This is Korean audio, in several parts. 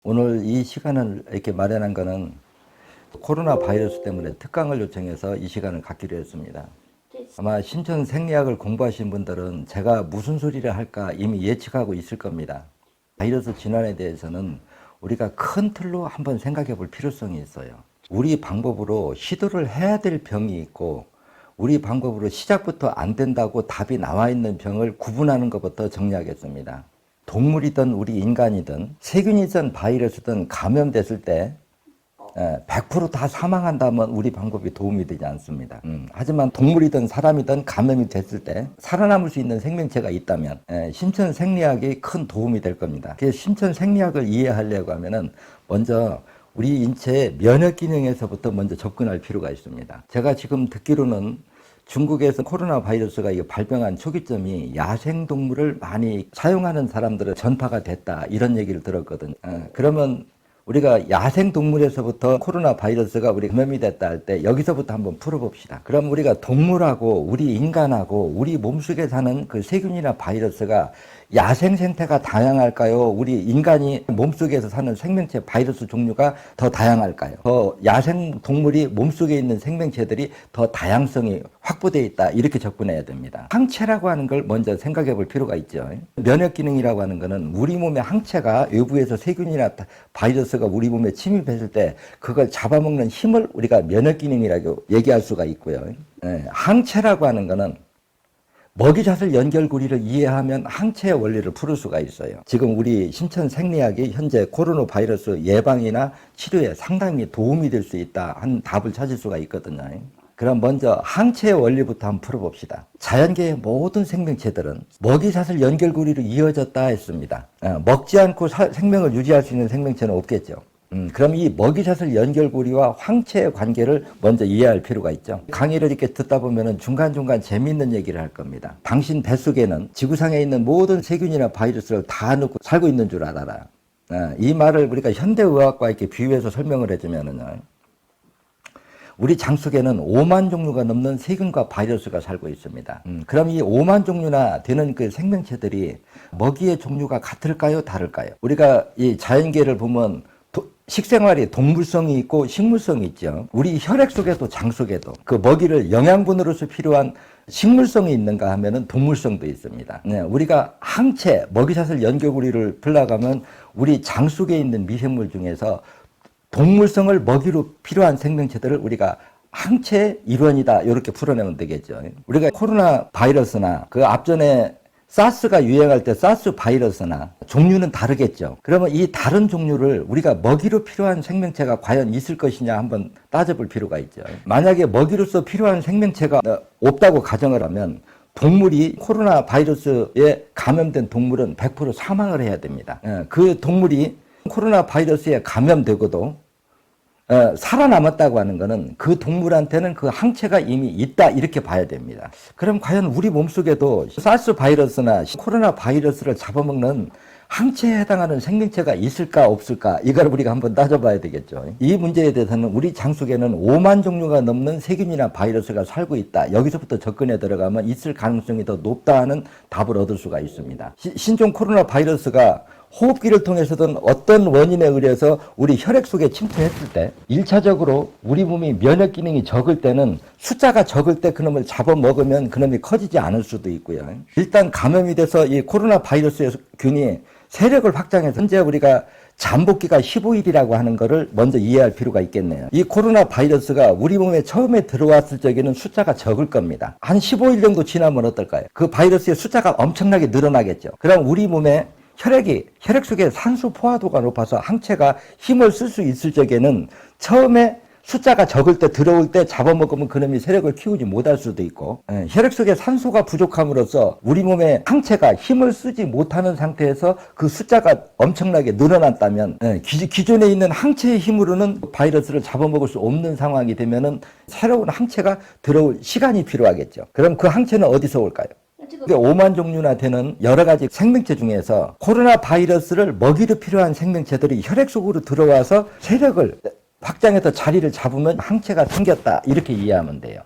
오늘 이 시간을 이렇게 마련한 거는 코로나 바이러스 때문에 특강을 요청해서 이 시간을 갖기로 했습니다. 아마 신천 생리학을 공부하신 분들은 제가 무슨 소리를 할까 이미 예측하고 있을 겁니다. 바이러스 진환에 대해서는 우리가 큰 틀로 한번 생각해 볼 필요성이 있어요. 우리 방법으로 시도를 해야 될 병이 있고 우리 방법으로 시작부터 안 된다고 답이 나와 있는 병을 구분하는 것부터 정리하겠습니다. 동물이든 우리 인간이든 세균이든 바이러스든 감염됐을 때 100%다 사망한다면 우리 방법이 도움이 되지 않습니다. 하지만 동물이든 사람이든 감염이 됐을 때 살아남을 수 있는 생명체가 있다면 신천 생리학이 큰 도움이 될 겁니다. 그래서 신천 생리학을 이해하려고 하면은 먼저 우리 인체의 면역 기능에서부터 먼저 접근할 필요가 있습니다. 제가 지금 듣기로는 중국에서 코로나 바이러스가 발병한 초기점이 야생동물을 많이 사용하는 사람들은 전파가 됐다 이런 얘기를 들었거든요. 그러면 우리가 야생동물에서부터 코로나 바이러스가 우리 감염이 됐다 할 때 여기서부터 한번 풀어봅시다. 그럼 우리가 동물하고 우리 인간하고 우리 몸속에 사는 그 세균이나 바이러스가 야생 생태가 다양할까요? 우리 인간이 몸속에서 사는 생명체 바이러스 종류가 더 다양할까요? 더 야생 동물이 몸속에 있는 생명체들이 더 다양성이 확보되어 있다 이렇게 접근해야 됩니다. 항체라고 하는 걸 먼저 생각해 볼 필요가 있죠. 면역 기능이라고 하는 거는 우리 몸의 항체가 외부에서 세균이나 바이러스가 우리 몸에 침입했을 때 그걸 잡아먹는 힘을 우리가 면역 기능이라고 얘기할 수가 있고요. 항체라고 하는 거는 먹이사슬 연결고리를 이해하면 항체의 원리를 풀을 수가 있어요. 지금 우리 신천 생리학이 현재 코로나 바이러스 예방이나 치료에 상당히 도움이 될 수 있다 한 답을 찾을 수가 있거든요. 그럼 먼저 항체의 원리부터 한번 풀어봅시다. 자연계의 모든 생명체들은 먹이사슬 연결고리로 이어졌다 했습니다. 먹지 않고 생명을 유지할 수 있는 생명체는 없겠죠. 그럼 이 먹이사슬 연결고리와 항체의 관계를 먼저 이해할 필요가 있죠. 강의를 이렇게 듣다 보면 중간중간 재미있는 얘기를 할 겁니다. 당신 뱃속에는 지구상에 있는 모든 세균이나 바이러스를 다 넣고 살고 있는 줄 알아라. 이 말을 우리가 현대의학과 이렇게 비유해서 설명을 해주면은요. 우리 장 속에는 5만 종류가 넘는 세균과 바이러스가 살고 있습니다. 그럼 이 5만 종류나 되는 그 생명체들이 먹이의 종류가 같을까요? 다를까요? 우리가 이 자연계를 보면 식생활이 동물성이 있고 식물성이 있죠. 우리 혈액 속에도 장 속에도 그 먹이를 영양분으로서 필요한 식물성이 있는가 하면은 동물성도 있습니다. 우리가 항체, 먹이사슬 연결고리를 풀어가면 우리 장 속에 있는 미생물 중에서 동물성을 먹이로 필요한 생명체들을 우리가 항체의 일원이다 이렇게 풀어내면 되겠죠. 우리가 코로나 바이러스나 그 앞전에 사스가 유행할 때 사스 바이러스나 종류는 다르겠죠. 그러면 이 다른 종류를 우리가 먹이로 필요한 생명체가 과연 있을 것이냐 한번 따져볼 필요가 있죠. 만약에 먹이로서 필요한 생명체가 없다고 가정을 하면 동물이 코로나 바이러스에 감염된 동물은 100% 사망을 해야 됩니다. 그 동물이 코로나 바이러스에 감염되고도 살아남았다고 하는 것은 그 동물한테는 그 항체가 이미 있다 이렇게 봐야 됩니다. 그럼 과연 우리 몸속에도 사스 바이러스나 코로나 바이러스를 잡아먹는 항체에 해당하는 생명체가 있을까 없을까 이걸 우리가 한번 따져봐야 되겠죠. 이 문제에 대해서는 우리 장 속에는 5만 종류가 넘는 세균이나 바이러스가 살고 있다. 여기서부터 접근해 들어가면 있을 가능성이 더 높다 하는 답을 얻을 수가 있습니다. 신종 코로나 바이러스가 호흡기를 통해서든 어떤 원인에 의해서 우리 혈액 속에 침투했을 때 1차적으로 우리 몸이 면역 기능이 적을 때는 숫자가 적을 때 그놈을 잡아먹으면 그놈이 커지지 않을 수도 있고요. 일단 감염이 돼서 이 코로나 바이러스의 균이 세력을 확장해서 현재 우리가 잠복기가 15일이라고 하는 거를 먼저 이해할 필요가 있겠네요. 이 코로나 바이러스가 우리 몸에 처음에 들어왔을 적에는 숫자가 적을 겁니다. 한 15일 정도 지나면 어떨까요? 그 바이러스의 숫자가 엄청나게 늘어나겠죠. 그럼 우리 몸에 혈액 속에 산소 포화도가 높아서 항체가 힘을 쓸 수 있을 적에는 처음에 숫자가 적을 때 들어올 때 잡아먹으면 그놈이 세력을 키우지 못할 수도 있고 혈액 속에 산소가 부족함으로써 우리 몸에 항체가 힘을 쓰지 못하는 상태에서 그 숫자가 엄청나게 늘어났다면 기존에 있는 항체의 힘으로는 바이러스를 잡아먹을 수 없는 상황이 되면은 새로운 항체가 들어올 시간이 필요하겠죠. 그럼 그 항체는 어디서 올까요? 5만 종류나 되는 여러 가지 생명체 중에서 코로나 바이러스를 먹이로 필요한 생명체들이 혈액 속으로 들어와서 세력을 확장해서 자리를 잡으면 항체가 생겼다 이렇게 이해하면 돼요.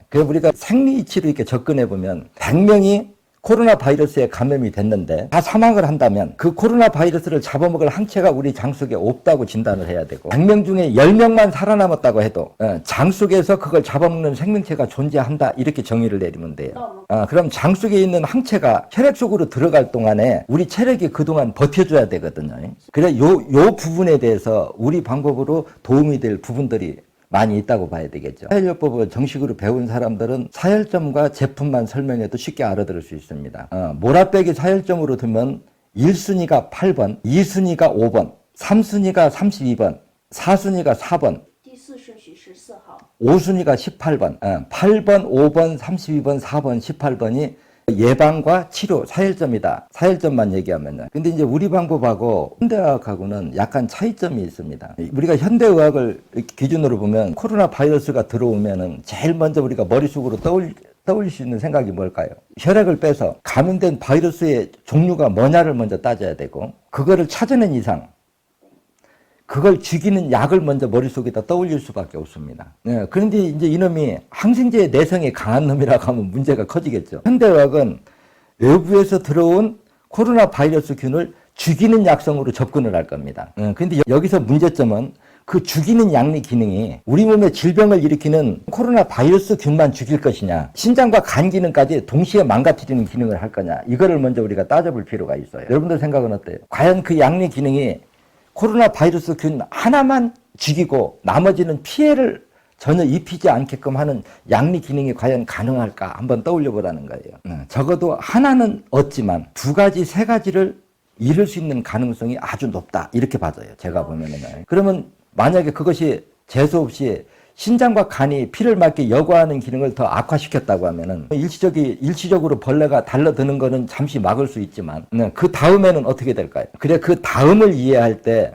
그래서 우리가 생리 이치로 이렇게 접근해 보면 100명이 코로나 바이러스에 감염이 됐는데 다 사망을 한다면 그 코로나 바이러스를 잡아먹을 항체가 우리 장 속에 없다고 진단을 해야 되고 100명 중에 10명만 살아남았다고 해도 장 속에서 그걸 잡아먹는 생명체가 존재한다 이렇게 정의를 내리면 돼요. 그럼 장 속에 있는 항체가 혈액 속으로 들어갈 동안에 우리 체력이 그동안 버텨줘야 되거든요. 그래 요 부분에 대해서 우리 방법으로 도움이 될 부분들이 많이 있다고 봐야 되겠죠. 사혈요법을 정식으로 배운 사람들은 사혈점과 제품만 설명해도 쉽게 알아들을 수 있습니다. 몰아빼기 사혈점으로 두면 1순위가 8번, 2순위가 5번, 3순위가 32번, 4순위가 4번, 5순위가 18번, 8번, 5번, 32번, 4번, 18번이 예방과 치료, 사혈점이다. 사혈점만 얘기하면은. 근데 이제 우리 방법하고 현대의학하고는 약간 차이점이 있습니다. 우리가 현대의학을 기준으로 보면 코로나 바이러스가 들어오면은 제일 먼저 우리가 머릿속으로 떠올릴 수 있는 생각이 뭘까요? 혈액을 빼서 감염된 바이러스의 종류가 뭐냐를 먼저 따져야 되고, 그거를 찾아낸 이상, 그걸 죽이는 약을 먼저 머릿속에다 떠올릴 수밖에 없습니다. 그런데 이제 이놈이 항생제의 내성이 강한 놈이라고 하면 문제가 커지겠죠. 현대의학은 외부에서 들어온 코로나 바이러스균을 죽이는 약성으로 접근을 할 겁니다. 그런데 여기서 문제점은 그 죽이는 약리 기능이 우리 몸에 질병을 일으키는 코로나 바이러스 균만 죽일 것이냐, 신장과 간 기능까지 동시에 망가뜨리는 기능을 할 거냐, 이거를 먼저 우리가 따져볼 필요가 있어요. 여러분들 생각은 어때요? 과연 그 약리 기능이 코로나 바이러스 균 하나만 죽이고 나머지는 피해를 전혀 입히지 않게끔 하는 양리 기능이 과연 가능할까 한번 떠올려 보라는 거예요. 적어도 하나는 얻지만 두 가지, 세 가지를 잃을 수 있는 가능성이 아주 높다 이렇게 봐져요. 제가 보면은. 그러면 만약에 그것이 재수 없이 신장과 간이 피를 막게 여과하는 기능을 더 악화시켰다고 하면은 일시적으로 벌레가 달라드는 거는 잠시 막을 수 있지만 그 다음에는 어떻게 될까요? 그래 그 다음을 이해할 때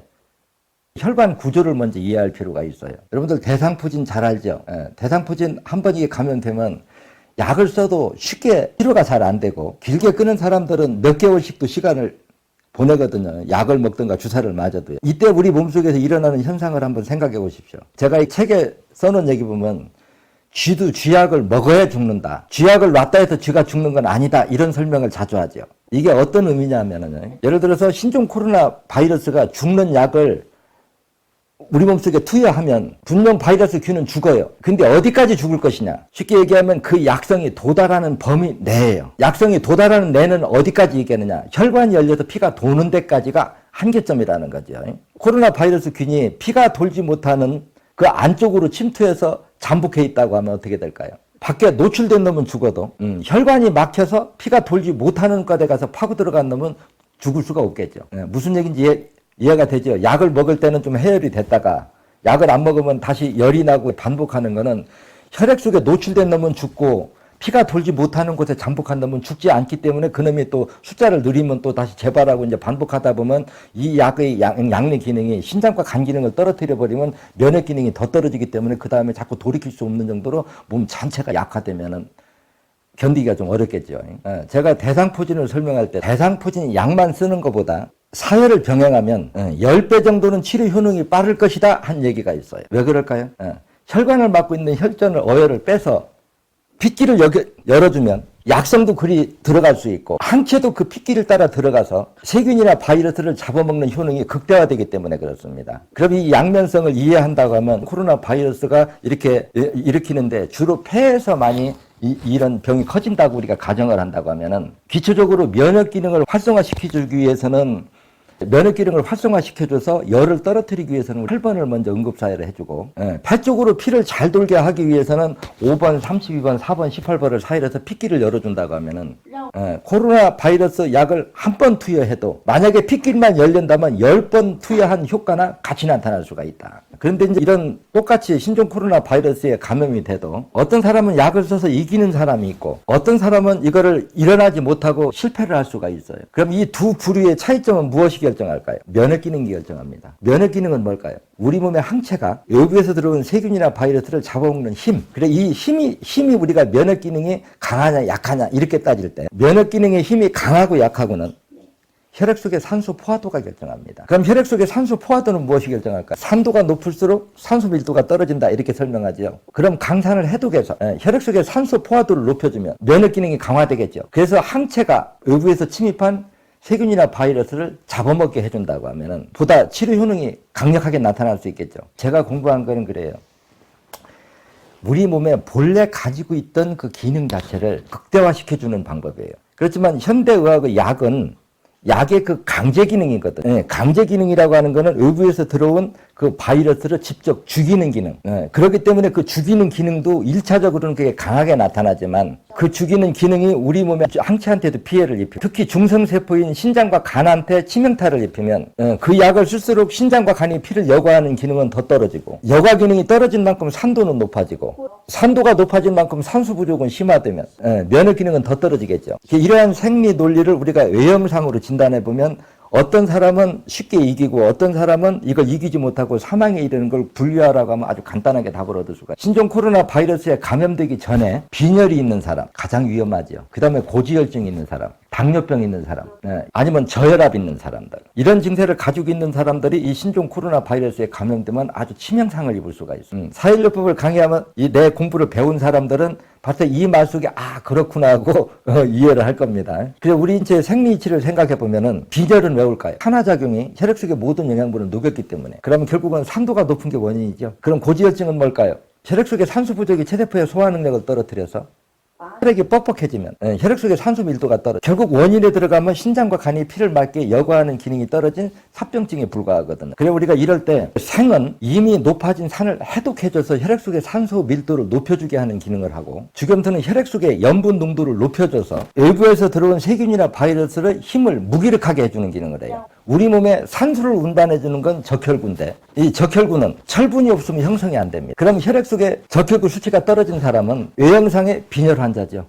혈관 구조를 먼저 이해할 필요가 있어요. 여러분들 대상포진 잘 알죠? 대상포진 한 번 이게 감염되면 약을 써도 쉽게 치료가 잘 안 되고 길게 끄는 사람들은 몇 개월씩도 시간을 보내거든요. 약을 먹든가 주사를 맞아도요. 이때 우리 몸속에서 일어나는 현상을 한번 생각해 보십시오. 제가 이 책에 써놓은 얘기 보면 쥐도 쥐약을 먹어야 죽는다. 쥐약을 놨다 해서 쥐가 죽는 건 아니다. 이런 설명을 자주 하죠. 이게 어떤 의미냐면은 예를 들어서 신종 코로나 바이러스가 죽는 약을 우리 몸속에 투여하면 분명 바이러스 균은 죽어요. 근데 어디까지 죽을 것이냐? 쉽게 얘기하면 그 약성이 도달하는 범위 내예요. 약성이 도달하는 내는 어디까지 얘기하느냐? 혈관이 열려서 피가 도는 데까지가 한계점이라는 거죠. 코로나 바이러스 균이 피가 돌지 못하는 그 안쪽으로 침투해서 잠복해 있다고 하면 어떻게 될까요? 밖에 노출된 놈은 죽어도 혈관이 막혀서 피가 돌지 못하는 곳에 가서 파고 들어간 놈은 죽을 수가 없겠죠. 무슨 얘기인지 이해가 되죠. 약을 먹을 때는 좀 해열이 됐다가 약을 안 먹으면 다시 열이 나고 반복하는 거는 혈액 속에 노출된 놈은 죽고 피가 돌지 못하는 곳에 잠복한 놈은 죽지 않기 때문에 그놈이 또 숫자를 늘리면 또 다시 재발하고 이제 반복하다 보면 이 약의 양리 기능이 신장과 간 기능을 떨어뜨려 버리면 면역 기능이 더 떨어지기 때문에 그 다음에 자꾸 돌이킬 수 없는 정도로 몸 전체가 약화되면은 견디기가 좀 어렵겠죠. 제가 대상포진을 설명할 때 대상포진 약만 쓰는 것보다 사혈을 병행하면 10배 정도는 치료 효능이 빠를 것이다 한 얘기가 있어요. 왜 그럴까요? 혈관을 막고 있는 혈전을 어혈을 빼서 핏길을 열어주면 약성도 그리 들어갈 수 있고 항체도 그 핏길을 따라 들어가서 세균이나 바이러스를 잡아먹는 효능이 극대화되기 때문에 그렇습니다. 그럼 이 양면성을 이해한다고 하면 코로나 바이러스가 이렇게 일으키는데 주로 폐에서 많이 이런 병이 커진다고 우리가 가정을 한다고 하면은 기초적으로 면역 기능을 활성화시켜주기 위해서는 면역 기능을 활성화시켜줘서 열을 떨어뜨리기 위해서는 8번을 먼저 응급사혈을 해주고 폐 쪽으로 피를 잘 돌게 하기 위해서는 5번, 32번, 4번, 18번을 사혈해서 핏길을 열어준다고 하면은 코로나 바이러스 약을 한 번 투여해도 만약에 핏길만 열린다면 10번 투여한 효과나 같이 나타날 수가 있다. 그런데 이제 이런 똑같이 신종 코로나 바이러스에 감염이 돼도 어떤 사람은 약을 써서 이기는 사람이 있고 어떤 사람은 이거를 일어나지 못하고 실패를 할 수가 있어요. 그럼 이 두 부류의 차이점은 무엇이 결정할까요? 면역 기능이 결정합니다. 면역 기능은 뭘까요? 우리 몸의 항체가 외부에서 들어온 세균이나 바이러스를 잡아먹는 힘. 그래 이 힘이 우리가 면역 기능이 강하냐 약하냐 이렇게 따질 때 면역 기능의 힘이 강하고 약하고는 혈액 속의 산소 포화도가 결정합니다. 그럼 혈액 속의 산소 포화도는 무엇이 결정할까? 산도가 높을수록 산소 밀도가 떨어진다 이렇게 설명하죠. 그럼 강산을 해독해서 혈액 속의 산소 포화도를 높여주면 면역 기능이 강화되겠죠. 그래서 항체가 외부에서 침입한 세균이나 바이러스를 잡아먹게 해준다고 하면은 보다 치료 효능이 강력하게 나타날 수 있겠죠. 제가 공부한 거는 그래요. 우리 몸에 본래 가지고 있던 그 기능 자체를 극대화시켜주는 방법이에요. 그렇지만 현대의학의 약의 그 강제 기능이거든. 강제 기능이라고 하는 거는 외부에서 들어온 그 바이러스를 직접 죽이는 기능. 그렇기 때문에 그 죽이는 기능도 1차적으로는 그게 강하게 나타나지만 그 죽이는 기능이 우리 몸의 항체한테도 피해를 입히고 특히 중성세포인 신장과 간한테 치명타를 입히면 그 약을 쓸수록 신장과 간이 피를 여과하는 기능은 더 떨어지고 여과 기능이 떨어진 만큼 산도는 높아지고 산도가 높아진 만큼 산소 부족은 심화되면 면역 기능은 더 떨어지겠죠. 이러한 생리 논리를 우리가 외형상으로 진단해 보면 어떤 사람은 쉽게 이기고 어떤 사람은 이걸 이기지 못하고 사망에 이르는 걸 분류하라고 하면 아주 간단하게 답을 얻을 수가 있어요. 신종 코로나 바이러스에 감염되기 전에 빈혈이 있는 사람 가장 위험하죠. 그 다음에 고지혈증이 있는 사람, 당뇨병 있는 사람, 아니면 저혈압 있는 사람들, 이런 증세를 가지고 있는 사람들이 이 신종 코로나 바이러스에 감염되면 아주 치명상을 입을 수가 있어요. 사일요법을 강의하면 이 내 공부를 배운 사람들은 벌써 이 말 속에 그렇구나 하고 이해를 할 겁니다. 그래서 우리 인체의 생리 이치를 생각해 보면은 빈혈은 왜 올까요? 산화작용이 혈액 속의 모든 영양분을 녹였기 때문에. 그러면 결국은 산도가 높은 게 원인이죠. 그럼 고지혈증은 뭘까요? 혈액 속의 산소 부족이 체세포의 소화 능력을 떨어뜨려서 혈액이 뻑뻑해지면 혈액 속의 산소 밀도가 떨어져. 결국 원인에 들어가면 신장과 간이 피를 맑게 여과하는 기능이 떨어진 삽병증에 불과하거든요. 그래서 우리가 이럴 때 생은 이미 높아진 산을 해독해줘서 혈액 속의 산소 밀도를 높여주게 하는 기능을 하고, 주겸수는 혈액 속의 염분 농도를 높여줘서 외부에서 들어온 세균이나 바이러스를 힘을 무기력하게 해주는 기능을 해요. 우리 몸에 산소를 운반해주는 건 적혈구인데 이 적혈구는 철분이 없으면 형성이 안 됩니다. 그럼 혈액 속에 적혈구 수치가 떨어진 사람은 외형상의 빈혈 환자죠.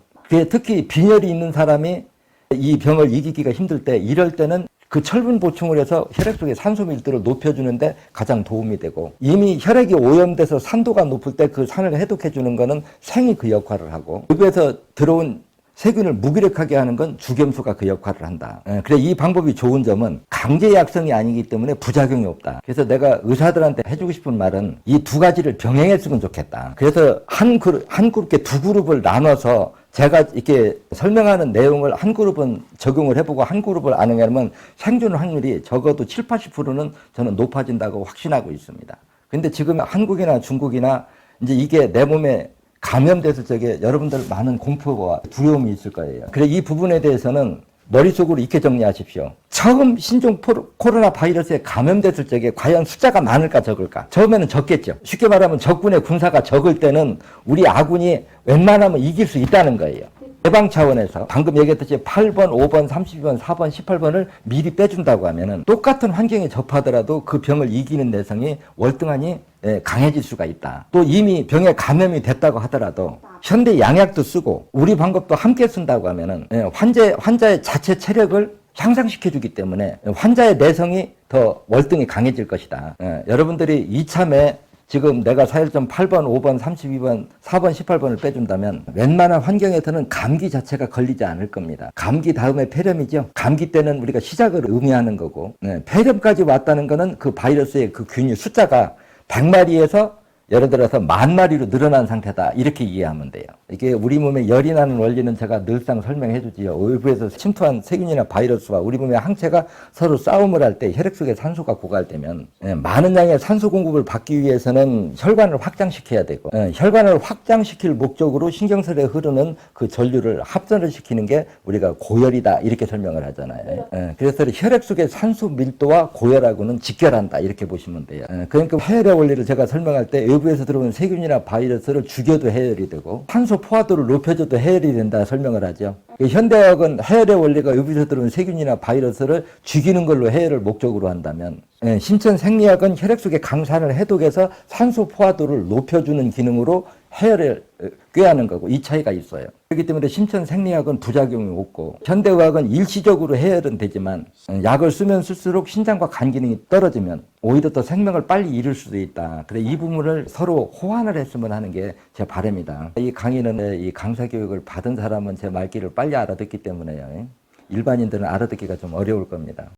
특히 빈혈이 있는 사람이 이 병을 이기기가 힘들 때, 이럴 때는 그 철분 보충을 해서 혈액 속의 산소 밀도를 높여주는데 가장 도움이 되고, 이미 혈액이 오염돼서 산도가 높을 때 그 산을 해독해주는 거는 생이 그 역할을 하고, 외부에서 들어온 세균을 무기력하게 하는 건 주겸수가 그 역할을 한다. 그래, 이 방법이 좋은 점은 강제 약성이 아니기 때문에 부작용이 없다. 그래서 내가 의사들한테 해주고 싶은 말은 이 두 가지를 병행했으면 좋겠다. 그래서 한 그룹에 두 그룹을 나눠서 제가 이렇게 설명하는 내용을 한 그룹은 적용을 해보고 한 그룹을 안 하면 생존 확률이 적어도 7, 80%는 저는 높아진다고 확신하고 있습니다. 근데 지금 한국이나 중국이나 이제 이게 내 몸에 감염됐을 적에 여러분들 많은 공포와 두려움이 있을 거예요. 그래, 이 부분에 대해서는 머릿속으로 이렇게 정리하십시오. 처음 신종 코로나 바이러스에 감염됐을 적에 과연 숫자가 많을까 적을까? 처음에는 적겠죠. 쉽게 말하면 적군의 군사가 적을 때는 우리 아군이 웬만하면 이길 수 있다는 거예요. 예방 차원에서 방금 얘기했듯이 8번, 5번, 32번, 4번, 18번을 미리 빼준다고 하면은 똑같은 환경에 접하더라도 그 병을 이기는 내성이 월등하니 강해질 수가 있다. 또 이미 병에 감염이 됐다고 하더라도 현대 양약도 쓰고 우리 방법도 함께 쓴다고 하면은 환자의 자체 체력을 향상시켜주기 때문에 환자의 내성이 더 월등히 강해질 것이다. 여러분들이 이참에 지금 내가 사혈점 8번, 5번, 32번, 4번, 18번을 빼준다면 웬만한 환경에서는 감기 자체가 걸리지 않을 겁니다. 감기 다음에 폐렴이죠. 감기 때는 우리가 시작을 의미하는 거고, 폐렴까지 왔다는 거는 그 바이러스의 그 균이 숫자가 100마리에서 예를 들어서 10,000마리로 늘어난 상태다, 이렇게 이해하면 돼요. 이게 우리 몸에 열이 나는 원리는 제가 늘상 설명해 주지요. 외부에서 침투한 세균이나 바이러스와 우리 몸의 항체가 서로 싸움을 할 때 혈액 속에 산소가 고갈되면 많은 양의 산소 공급을 받기 위해서는 혈관을 확장시켜야 되고, 혈관을 확장시킬 목적으로 신경설에 흐르는 그 전류를 합선을 시키는 게 우리가 고열이다, 이렇게 설명을 하잖아요. 그래서 혈액 속의 산소 밀도와 고열하고는 직결한다, 이렇게 보시면 돼요. 그러니까 해열의 원리를 제가 설명할 때 외부에서 들어오는 세균이나 바이러스를 죽여도 해열이 되고 산소 포화도를 높여줘도 해열이 된다 설명을 하죠. 현대의학은 해열의 원리가 외부에서 들어오는 세균이나 바이러스를 죽이는 걸로 해열을 목적으로 한다면, 신천생리학은 혈액 속의 강산을 해독해서 산소 포화도를 높여주는 기능으로 해열을 꾀하는 거고, 이 차이가 있어요. 그렇기 때문에 신천생리학은 부작용이 없고, 현대의학은 일시적으로 해열은 되지만 약을 쓰면 쓸수록 신장과 간 기능이 떨어지면 오히려 더 생명을 빨리 잃을 수도 있다. 그래, 이 부분을 서로 호환을 했으면 하는 게 제 바람이다. 이 강의는 이 강사 교육을 받은 사람은 제 말귀를 빨리 알아듣기 때문에요. 일반인들은 알아듣기가 좀 어려울 겁니다.